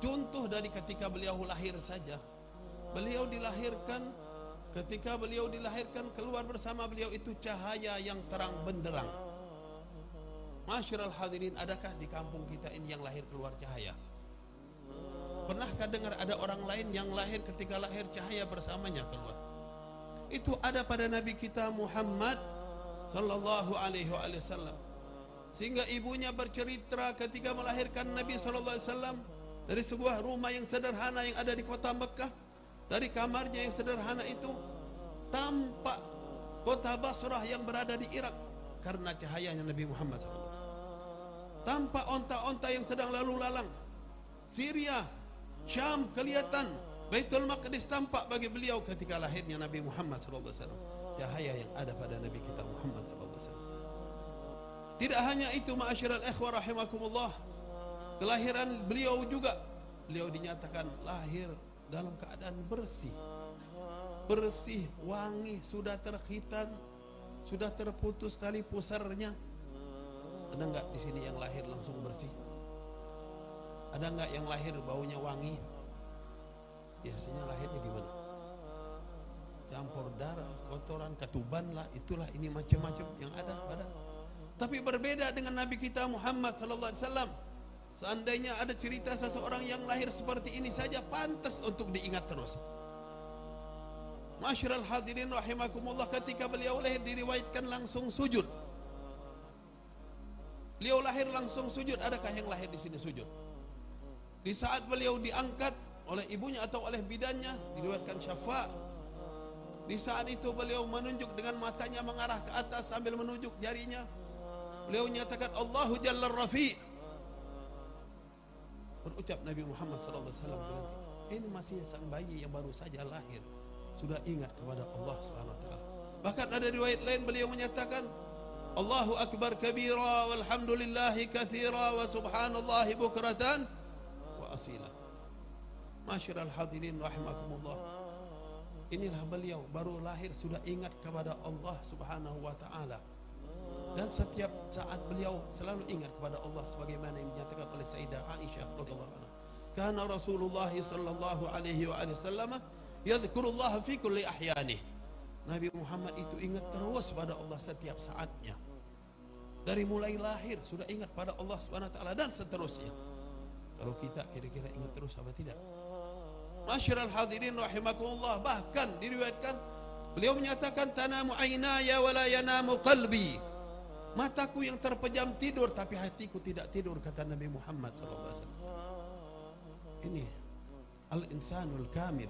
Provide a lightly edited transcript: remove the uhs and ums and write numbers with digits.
Contoh dari ketika beliau lahir saja. Beliau dilahirkan, ketika beliau dilahirkan, keluar bersama beliau itu cahaya yang terang benderang. Masyiral hadirin, adakah di kampung kita ini yang lahir keluar cahaya? Pernahkah dengar ada orang lain yang lahir ketika lahir cahaya bersamanya keluar? Itu ada pada Nabi kita Muhammad sallallahu alaihi wasallam. Sehingga ibunya bercerita ketika melahirkan Nabi sallallahu alaihi wasallam dari sebuah rumah yang sederhana yang ada di kota Mekah. Dari kamarnya yang sederhana itu tampak kota Basrah yang berada di Irak karena cahayanya Nabi Muhammad sallallahu alaihi wasallam. Tampak onta-onta yang sedang lalu lalang. Syria, Syam kelihatan, Baitul Maqdis tampak bagi beliau ketika lahirnya Nabi Muhammad sallallahu alaihi wasallam. Cahaya yang ada pada Nabi kita Muhammad sallallahu alaihi wasallam. Tidak hanya itu, ma'asyiral ikhwah rahimakumullah, kelahiran beliau juga, beliau dinyatakan lahir dalam keadaan bersih. Bersih, wangi, sudah terkhitan, sudah terputus tali pusarnya. Ada enggak di sini yang lahir langsung bersih? Ada enggak yang lahir baunya wangi? Biasanya lahirnya gimana? Campur darah, kotoran, ketuban lah, itulah ini macam-macam yang ada pada. Tapi berbeda dengan Nabi kita Muhammad sallallahu alaihi wasallam. Seandainya ada cerita seseorang yang lahir seperti ini saja, pantas untuk diingat terus. Masyiral hadirin rahimakumullah, ketika beliau lahir diriwayatkan langsung sujud. Beliau lahir langsung sujud. Adakah yang lahir di sini sujud? Di saat beliau diangkat oleh ibunya atau oleh bidannya, diriwayatkan syafa'. Di saat itu beliau menunjuk dengan matanya mengarah ke atas sambil menunjuk jarinya. Beliau menyatakan Allahu Jalla Rafi'. Berucap Nabi Muhammad sallallahu alaihi wasallam, ini masih sang bayi yang baru saja lahir, sudah ingat kepada Allah Subhanahu wa taala. Bahkan ada riwayat lain beliau menyatakan Allahu akbar kabira walhamdulillahi katsira wa subhanallahi bukratan wa asila. Masyiral hadirin rahimakumullah. Inilah beliau baru lahir sudah ingat kepada Allah Subhanahu wa taala. Dan setiap saat beliau selalu ingat kepada Allah sebagaimana yang dinyatakan oleh Sayyidah Aisyah radhiyallahu anha. Kana Rasulullah sallallahu alaihi wasallam yadhkurullah fi kulli ahyanih. Nabi Muhammad itu ingat terus pada Allah setiap saatnya. Dari mulai lahir sudah ingat pada Allah Subhanahu wa taala dan seterusnya. Kalau kita kira-kira ingat terus apa tidak? Masyiral hadirin rahimakumullah, bahkan diriwayatkan beliau menyatakan tanamu aynaya wa la yanamu qalbi. Mataku yang terpejam tidur tapi hatiku tidak tidur, kata Nabi Muhammad sallallahu alaihi wasallam. Ini al-insanul kamil.